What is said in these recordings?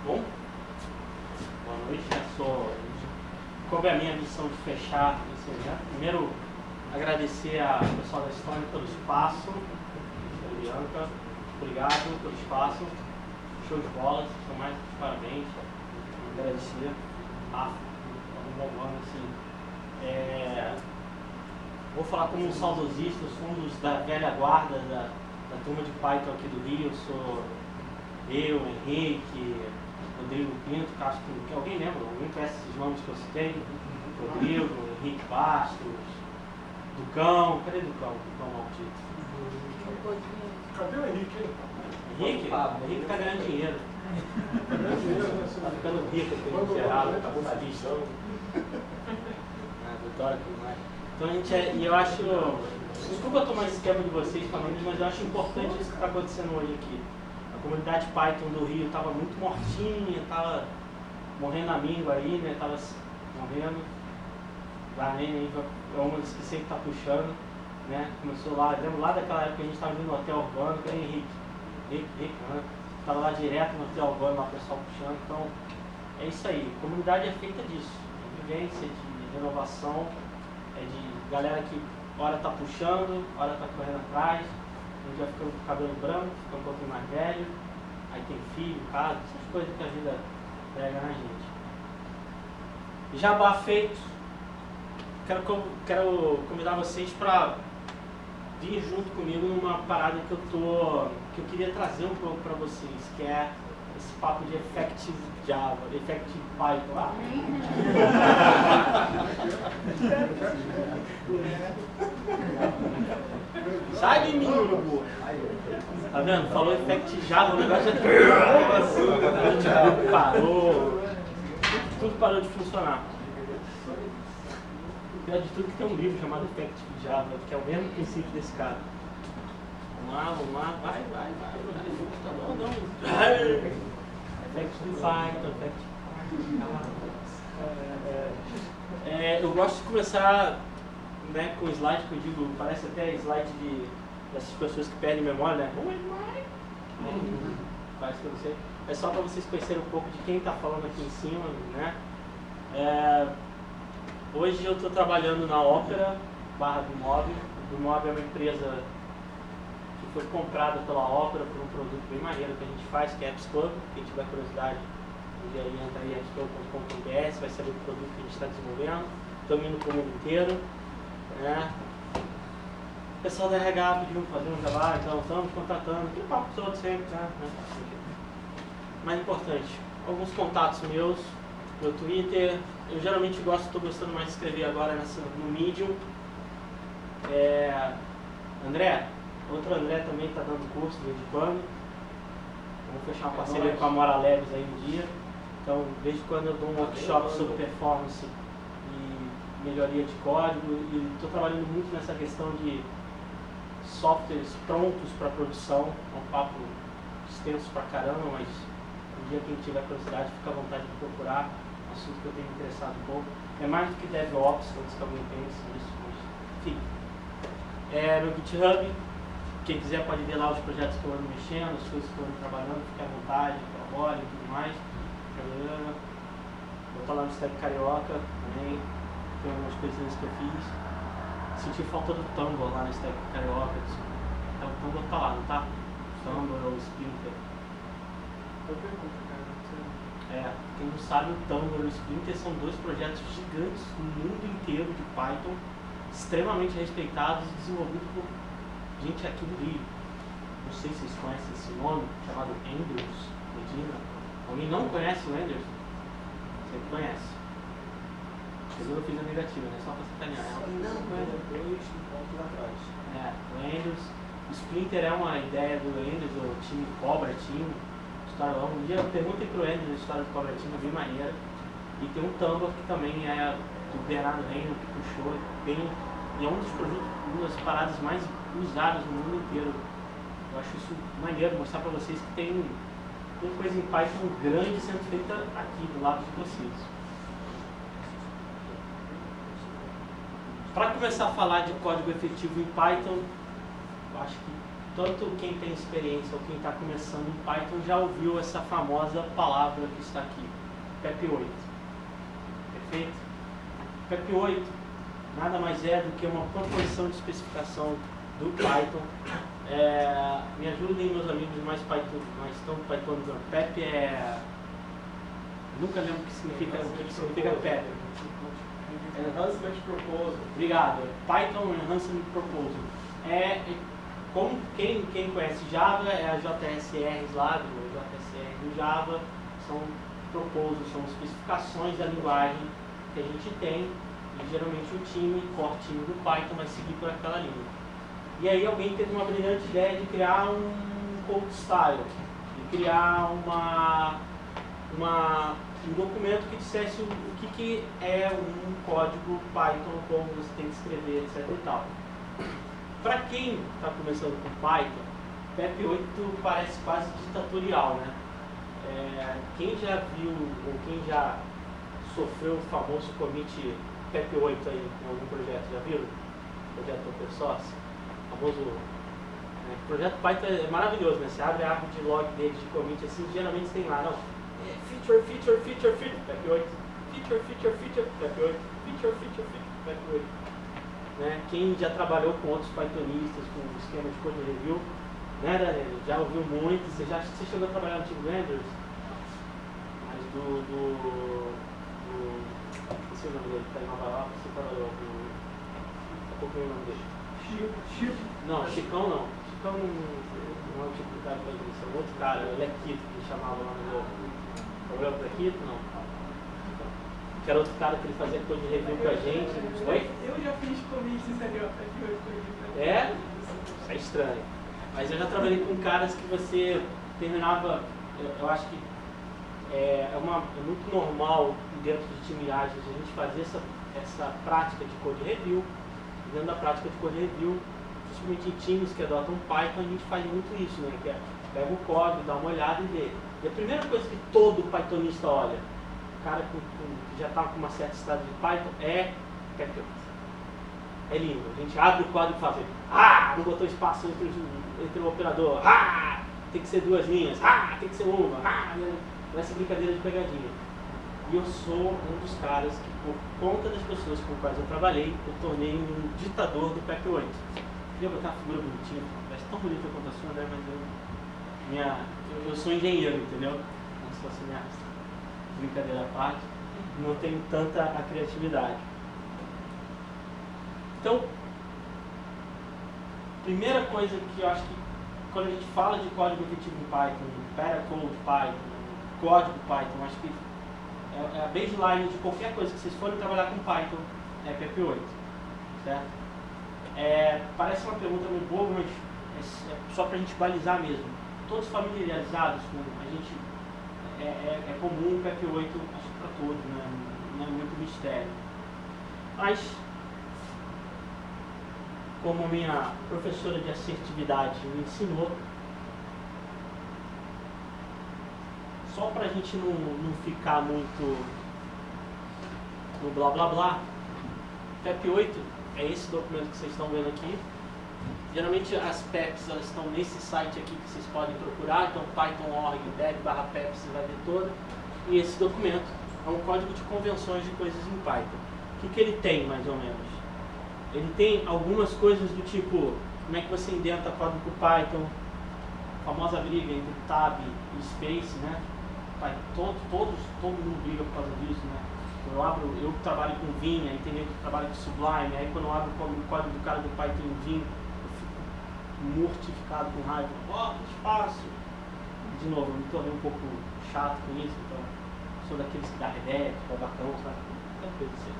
Bom, boa noite, Como é a minha missão de fechar esse evento? Primeiro, agradecer ao pessoal da Estônia pelo espaço. Bianca, obrigado pelo espaço. Show de bola, são mais de parabéns. Agradecer. Vou falar como um saudosista, eu sou um dos da velha guarda da turma de Python aqui do Rio. Eu sou Henrique, Rodrigo Pinto, Castro. Alguém lembra? Alguém conhece esses nomes que eu citei? Rodrigo, Henrique Bastos, Ducão. Cadê Ducão? Ducão maldito. Cadê o Henrique? Henrique? Henrique tá ganhando dinheiro. Tá ficando rico, tem gerado, acabou a lista. Vitória, não é? Então a gente e eu acho. Desculpa eu tomar esse tempo de vocês falando, mas eu acho importante isso que está acontecendo hoje aqui. A comunidade Python do Rio estava muito mortinha, estava morrendo a míngua aí, né? Estava morrendo. Varnene é uma das que sempre está puxando, né? Começou lá, lembro lá daquela época que a gente estava indo no hotel urbano, que era Henrique, né? Estava lá direto no hotel urbano, lá o pessoal puxando. Então é isso aí. A comunidade é feita disso, de vivência, de renovação, de galera que hora tá puxando, hora tá correndo atrás, a gente vai ficando com o cabelo branco, fica um pouquinho mais velho, aí tem filho, casa, essas coisas que a vida pega na gente. Jabá feito, quero convidar vocês para vir junto comigo numa parada que eu queria trazer um pouco para vocês, que é esse papo de Effective Java, Effective Python. Sai de mim, urubu. Tá vendo? Falou Effective Java, o negócio já parou. Tudo parou de funcionar. O pior de tudo é que tem um livro chamado Effective Java, que é o mesmo princípio desse cara. Vamos lá, vai. Effective Python, eu gosto de começar, né, com slide que eu digo, parece até slide dessas pessoas que perdem memória, né? Parece que eu não sei. É só para vocês conhecerem um pouco de quem está falando aqui em cima, né? Hoje eu estou trabalhando na Opera /Bimob. Bimob é uma empresa que foi comprada pela Opera por um produto bem maneiro que a gente faz, que é Apps Club. Quem tiver curiosidade, entra aí appsclub.com.br, você vai saber o produto que a gente está desenvolvendo. Estamos indo para o mundo inteiro, né? O pessoal da RH pediu para fazer um trabalho, então estamos contratando, aquele papo todo sempre, né? Mais importante, alguns contatos meus, meu Twitter. Eu geralmente estou gostando mais de escrever agora no Medium. André, outro André também está dando curso de vez em quando. Vamos fechar uma parceria com a Mora Labs aí um dia. Então, de vez em quando eu dou um workshop sobre performance e melhoria de código. E estou trabalhando muito nessa questão de softwares prontos para produção. É um papo extenso pra caramba, mas um dia quem tiver curiosidade, fica à vontade de procurar. Assunto que eu tenho me interessado um pouco. É mais do que DevOps, antes que alguém pense nisso, mas enfim. Meu GitHub, quem quiser pode ver lá os projetos que eu ando mexendo, as coisas que eu ando trabalhando, fique à vontade, colabore e tudo mais. Vou estar lá no Stack Carioca também, tem algumas coisinhas que eu fiz. Senti falta do Tumblr lá no Stack Carioca, então o Tumblr tá lá, não tá? Tumblr ou Splinter. Eu pergunto, cara. Quem não sabe, o Tumblr e o Splinter são dois projetos gigantes no mundo inteiro de Python, extremamente respeitados e desenvolvidos por gente aqui do Rio. Não sei se vocês conhecem esse nome, chamado Andrews Medina. Alguém não conhece o Andrews? Você conhece. Eu fiz a negativa, né? Só para sacanear. Não, dois pontos atrás. O Andrews. O Splinter é uma ideia do Andrews, do time Cobra Team. Um dia perguntem pro Andrews a história do Cobra Team, é bem maneira. E tem um Tumblr que também é do Bernardo Reino, que puxou bem. E é um dos produtos, uma das paradas mais usadas no mundo inteiro. Eu acho isso maneiro, mostrar para vocês que tem coisa em Python grande sendo feita aqui, do lado de vocês. Para começar a falar de código efetivo em Python, eu acho que tanto quem tem experiência ou quem está começando em Python já ouviu essa famosa palavra que está aqui, PEP8. Perfeito? PEP8 nada mais é do que uma proposição de especificação do Python. Me ajudem meus amigos mais tão Python. PEP é... Nunca lembro o que significa PEP. Enhancement Proposal. Obrigado. Python Enhancement Proposal. Como quem conhece Java, é a JSRs lá, do JSR do Java, são proposals, são especificações da linguagem que a gente tem, e geralmente o core time do Python vai seguir por aquela linha. E aí alguém teve uma brilhante ideia de criar um code style, de criar um documento que dissesse o que é um código Python, como você tem que escrever, etc e tal. Para quem está começando com Python, PEP8 parece quase ditatorial, né? Quem já viu ou quem já sofreu o famoso commit PEP8 aí em algum projeto, já viram? Projeto open source, famoso... projeto Python é maravilhoso, né? Você abre a árvore de log dele de commit assim, geralmente tem lá, não? Feature, PEP8, feature, PEP8, feature, PEP8. Né? Quem já trabalhou com outros Pythonistas, com esquema de code review, né, Daniel? Já ouviu muito. Você chegou a trabalhar no Team Blenders? Mas esqueci o nome dele, que está em Nova York, você trabalhou há pouco o nome dele. Chico. Não, Chicão não. Chicão não é o tipo de cara que faz isso, é um outro cara, o Lequito, que ele chamava lá no jogo. Trabalhou com o Lequito? Não. Que era outro cara que ele fazia code review com a gente. Oi? Eu já fiz commit em sério, Isso é estranho. Mas eu já trabalhei com caras que você terminava, eu acho que é muito normal dentro de time ágil a gente fazer essa prática de code review. Dentro da prática de code review, principalmente em times que adotam Python, a gente faz muito isso, né? Que é pega o código, dá uma olhada e vê. E a primeira coisa que todo Pythonista olha, o cara que já está com uma certa estrada de Python, é PEP8. É lindo. A gente abre o código e fala, não botou espaço entre o operador, tem que ser duas linhas, tem que ser uma, essa brincadeira de pegadinha. E eu sou um dos caras que, por conta das pessoas com quais eu trabalhei, eu tornei um ditador do PEP8. Queria botar uma figura bonitinha, parece tão bonita quanto a sua, né? Mas eu sou engenheiro, entendeu? Como se fosse minha brincadeira à parte, não tenho tanta a criatividade. Então, primeira coisa que eu acho que quando a gente fala de código efetivo em Python, Paracode Python, código Python, acho que é a baseline de qualquer coisa que vocês forem trabalhar com Python, é PEP8, certo? Parece uma pergunta meio boba, mas é só para a gente balizar mesmo. Todos familiarizados com a gente, é comum o PEP8, acho que para todos, né? Não é muito mistério. Mas, como minha professora de assertividade me ensinou, só para a gente não ficar muito no blá blá blá, PEP8 é esse documento que vocês estão vendo aqui. Geralmente as PEPs elas estão nesse site aqui que vocês podem procurar, então python.org dev/pep você vai ver toda. E esse documento é um código de convenções de coisas em Python. O que ele tem mais ou menos? Ele tem algumas coisas do tipo, como é que você indenta código Python, a famosa briga entre tab e space, né? Todo mundo briga por causa disso, né? Eu trabalho com Vim, aí tem gente que trabalha com Sublime, aí quando eu abro o código do cara do Python em Vim, eu fico mortificado com raiva. Bota espaço! De novo, eu me tornei um pouco chato com isso, então sou daqueles que dá reverb, babacão, sabe? Tanta coisa assim.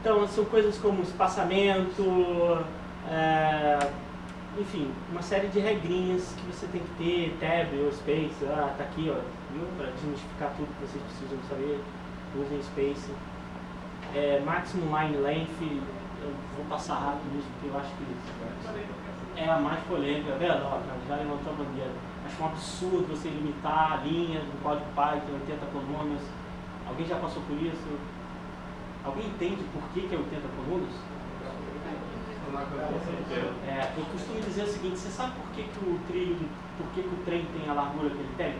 Então, são coisas como espaçamento, enfim, uma série de regrinhas que você tem que ter, tab ou space, tá aqui, ó, viu? Para desmistificar tudo que vocês precisam saber, usem space. Maximum line length, eu vou passar rápido nisso porque eu acho que é a mais polêmica, é verdade, já levantou a bandeira. Acho um absurdo você limitar linhas do código Python, 80 colunas. Alguém já passou por isso? Alguém entende por que é 80 colunas? Eu costumo dizer o seguinte, você sabe por que o trem tem a largura que ele tem?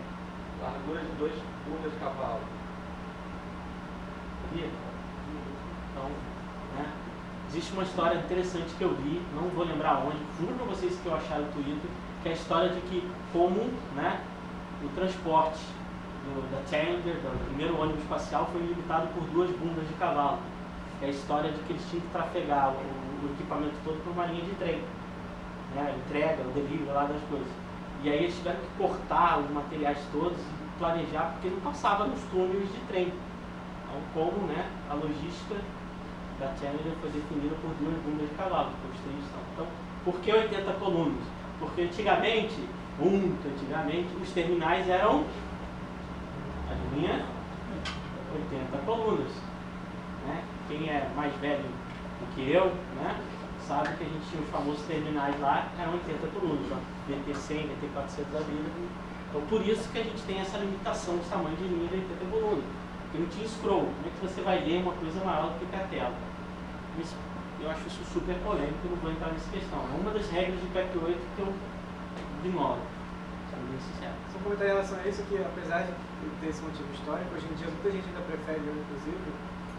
Largura de 2 bundas de cavalo. Sabia? Então, né? Existe uma história interessante que eu vi, não vou lembrar onde, juro pra vocês que eu achei no Twitter, que é a história de que como, né, o transporte da Challenger, do primeiro ônibus espacial, foi limitado por 2 bundas de cavalo. É a história de que eles tinham que trafegar o equipamento todo por uma linha de trem, né, a entrega, o delivery lá das coisas. E aí eles tiveram que cortar os materiais todos e planejar, porque não passava nos túneis de trem. Então, como, né, a logística da Challenger foi definida por 2 bundas de cavalo, que os trens são. Então, por que 80 colunas? Porque antigamente, muito antigamente, os terminais eram, adivinha, 80 colunas. Né? Quem é mais velho do que eu, né, sabe que a gente tinha os famosos terminais lá, eram 80 colunas, ó, VT100, VT400 da vida. Então, por isso que a gente tem essa limitação de tamanho de linha de 80 colunas. Porque não tinha scroll. Como é que você vai ler uma coisa maior do que a tela? Isso, eu acho isso super polêmico, não vou entrar nessa questão. É uma das regras de PEC 8 que eu ignoro, sendo bem sincero. Só um comentário em relação a isso, que apesar de ter esse motivo histórico, hoje em dia muita gente ainda prefere, inclusive,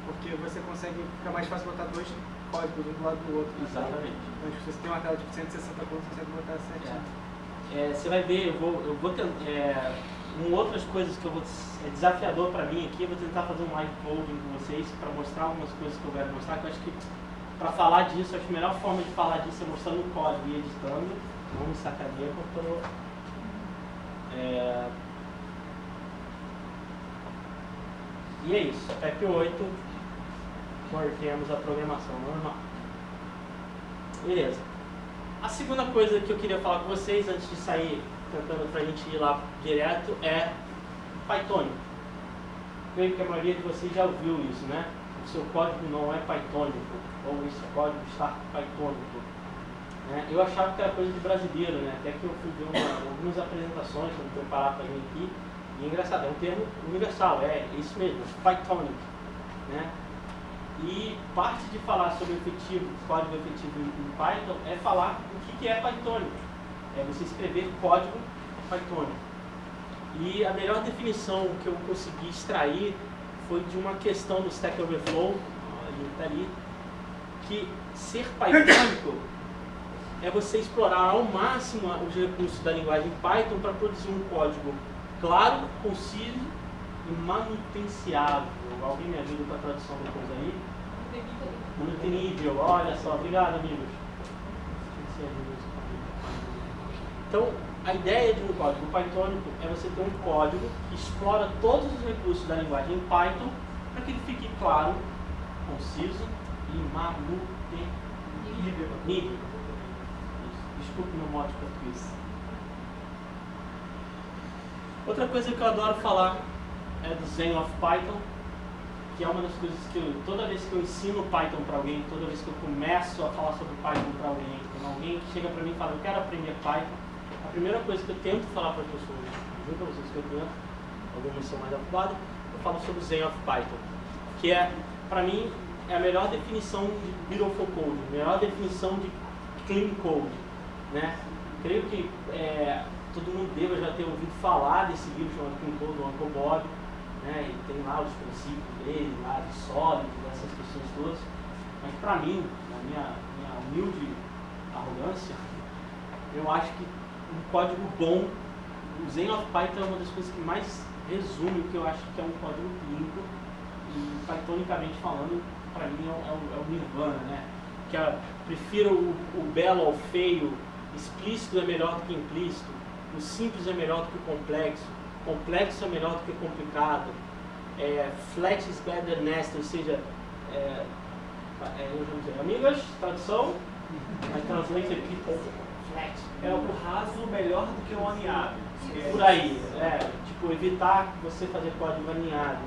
porque você consegue, fica mais fácil botar 2 códigos um do lado do outro. Exatamente. Então, se você tem uma tela de 160 pontos, você consegue botar certinho. Você vai ver, eu vou tentar, outras coisas que é desafiador para mim aqui, eu vou tentar fazer um live coding com vocês para mostrar algumas coisas que eu quero mostrar, que eu acho que para falar disso, acho que a melhor forma de falar disso é mostrando o código e editando, não me sacaneia, porque eu E é isso, PEP 8, cortemos a programação normal. Beleza. A segunda coisa que eu queria falar com vocês, antes de sair, tentando pra gente ir lá direto, é Pythonic. Creio que a maioria de vocês já ouviu isso, né? O seu código não é Pythonico, ou esse código está Pythonico. Eu achava que era coisa de brasileiro, né? Até que eu fui ver algumas apresentações que eu vou preparar para mim aqui. E é engraçado, é um termo universal, é isso mesmo, Pythonic, né? E parte de falar sobre código efetivo em Python é falar o que é Pythonic. É você escrever código Pythonic. E a melhor definição que eu consegui extrair foi de uma questão do Stack Overflow, ali, que ser Pythonico é você explorar ao máximo os recursos da linguagem Python para produzir um código claro, conciso e manutenciável. Alguém me ajuda com a tradução depois aí? Manutenível, olha só, obrigado amigos. Então, a ideia de um código Pythonico é você ter um código que explora todos os recursos da linguagem Python para que ele fique claro, conciso e manutenível. Desculpe meu modo de português. Outra coisa que eu adoro falar é do Zen of Python, que é uma das coisas que toda vez que eu ensino Python para alguém, toda vez que eu começo a falar sobre Python para alguém, quando alguém que chega para mim e fala, eu quero aprender Python, a primeira coisa que eu tento falar para as pessoas, juro para vocês que eu tento, algumas são mais afobadas, eu falo sobre o Zen of Python, que é, para mim, é a melhor definição de Beautiful Code, a melhor definição de Clean Code, né? Creio que todo mundo deva já ter ouvido falar desse livro chamado Clean Code, do Uncle Bob, né? E tem lá os princípios dele, lá de sólidos, essas questões todas. Mas para mim, na minha humilde arrogância, eu acho que um código bom, o Zen of Python é uma das coisas que mais resume o que eu acho que é um código clínico. E Pythonicamente falando, para mim é o Nirvana, né? Que prefiro o belo ao feio, explícito é melhor do que implícito, o simples é melhor do que o complexo, complexo é melhor do que o complicado, flat is better than nested, ou seja, amigas, tradução, I translate aqui, flat. É o raso melhor do que o aninhado. Por aí, tipo, evitar você fazer código aninhado,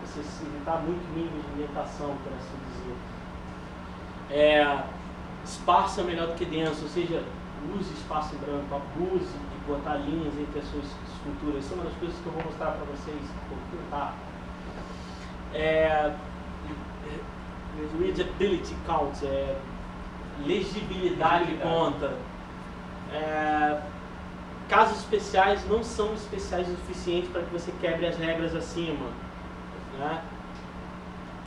você evitar muito nível de indentação, por assim dizer. Esparso é melhor do que denso, ou seja, use espaço em branco, abuse de botar linhas entre as suas estruturas. Isso é uma das coisas que eu vou mostrar para vocês, vou tentar. Readability count, legibilidade conta. Casos especiais não são especiais o suficiente para que você quebre as regras acima, né?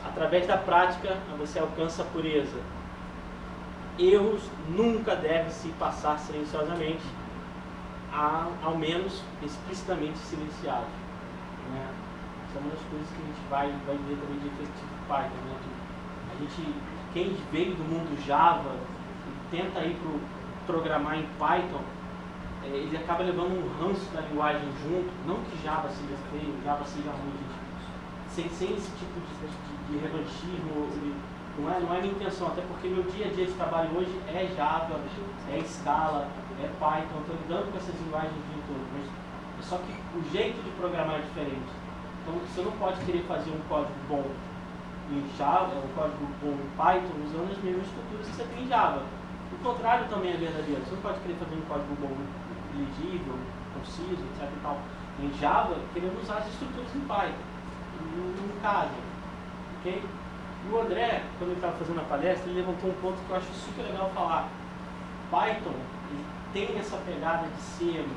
Através da prática, você alcança a pureza. Erros nunca devem se passar silenciosamente, ao menos explicitamente silenciados, né? Isso é uma das coisas que a gente vai ver também de Effective Python, né? Quem veio do mundo Java e tenta ir para programar em Python, ele acaba levando um ranço da linguagem junto. Não que Java seja feio, Java seja ruim, sem esse tipo de revanchismo. Não é minha intenção, até porque meu dia a dia de trabalho hoje é Java, é Scala, é Python. Estou lidando com essas linguagens todas, mas é só que o jeito de programar é diferente. Então você não pode querer fazer um código bom em Java, um código bom em Python, usando as mesmas estruturas que você tem em Java. O contrário também é verdadeiro. Você não pode querer fazer um código bom, legível, conciso, etc. e tal, em Java, querendo usar as estruturas em Python. No caso, ok? E o André, quando ele estava fazendo a palestra, ele levantou um ponto que eu acho super legal falar. Python ele tem essa pegada de ser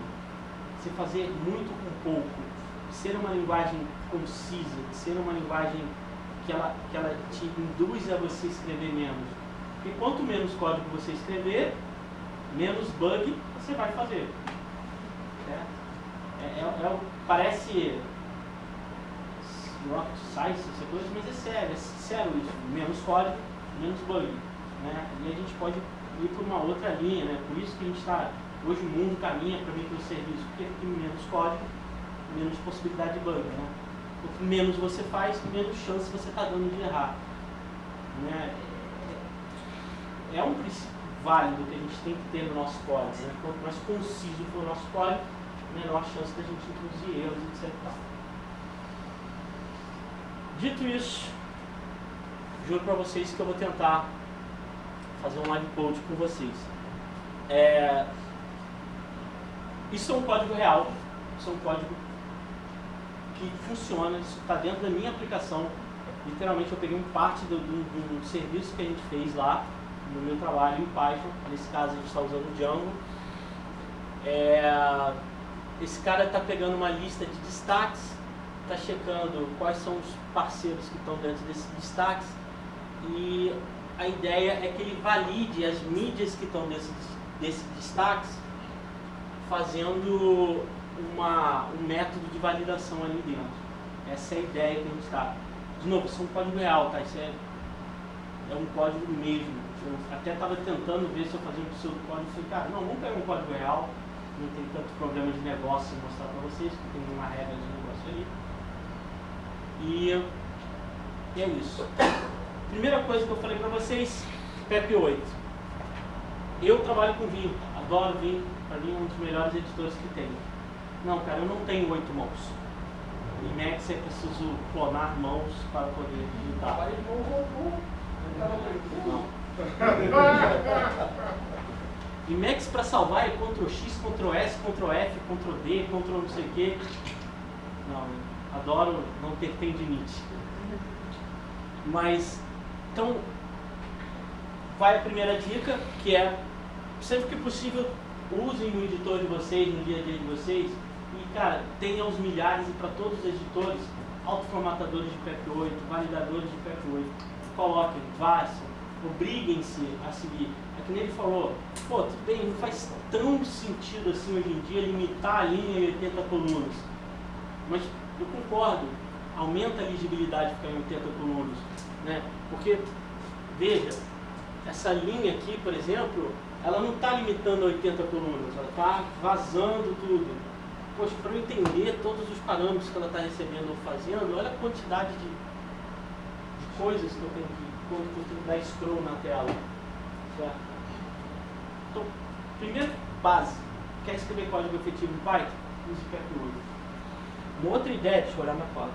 fazer muito com pouco, de ser uma linguagem concisa, de ser uma linguagem que ela te induz a você escrever menos. Porque quanto menos código você escrever, menos bug você vai fazer. Parece rocket science, essa coisa, mas é sério isso. Menos código, menos bug, né? E a gente pode ir para uma outra linha, né? Por isso que a gente está... Hoje o mundo caminha para microserviços, porque tem menos código, menos possibilidade de bug, né? Quanto menos você faz, menos chance você está dando de errar, né? É um princípio válido que a gente tem que ter no nosso código, né? Quanto mais conciso for o nosso código, menor a chance da gente introduzir erros, etc. Dito isso, juro para vocês que eu vou tentar fazer um live code com vocês. Isso é um código real, isso é um código que funciona, isso está dentro da minha aplicação. Literalmente eu peguei parte do serviço que a gente fez lá no meu trabalho em Python. Nesse caso a gente está usando Django. Esse cara está pegando uma lista de destaques, está checando quais são os parceiros que estão dentro desses destaques, e a ideia é que ele valide as mídias que estão desses destaques, fazendo um método de validação ali dentro. Essa é a ideia que a gente está. De novo, isso é um código real, tá? Isso é um código mesmo. Eu até estava tentando ver se eu fazia um pseudocódigo. Falei, cara, não, vamos pegar um código real, não tem tanto problema de negócio em mostrar para vocês, porque tem uma regra de negócio ali. E é isso. Primeira coisa que eu falei para vocês, PEP 8. Eu trabalho com Vim, adoro Vim, para mim é um dos melhores editores que tem. Não, cara, eu não tenho 8 mãos. Em Emacs é preciso clonar mãos para poder editar. Não. Emacs para salvar é Ctrl X, Ctrl S, Ctrl F, Ctrl D, Ctrl não sei o que. Não, adoro não ter tendinite. Mas, então, vai a primeira dica, que é, sempre que possível, usem o editor de vocês, no dia a dia de vocês, e, cara, tenham os milhares, e para todos os editores, autoformatadores de PEP8, validadores de PEP8, coloquem, façam, obriguem-se a seguir. É que nem ele falou, pô, tudo bem, não faz tão sentido assim hoje em dia limitar a linha em 80 colunas, mas eu concordo, aumenta a legibilidade ficar em 80 colunas, né? Porque, veja, essa linha aqui, por exemplo, ela não está limitando a 80 colunas, ela está vazando tudo. Poxa, para eu entender todos os parâmetros que ela está recebendo ou fazendo, olha a quantidade de coisas que eu tenho que dar scroll na tela. Certo? Então, primeiro, base. Quer escrever código efetivo em Python? Use PEP8. Uma outra ideia, deixa eu olhar na foto.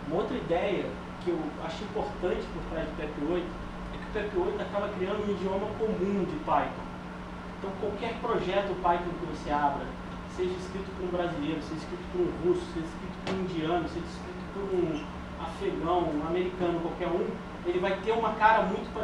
Uma outra ideia que eu acho importante por trás do PEP8 é que o PEP8 acaba criando um idioma comum de Python. Então, qualquer projeto Python que você abra, seja escrito por um brasileiro, seja escrito por um russo, seja escrito por um indiano, seja escrito por um afegão, um americano, qualquer um, ele vai ter uma cara muito parecida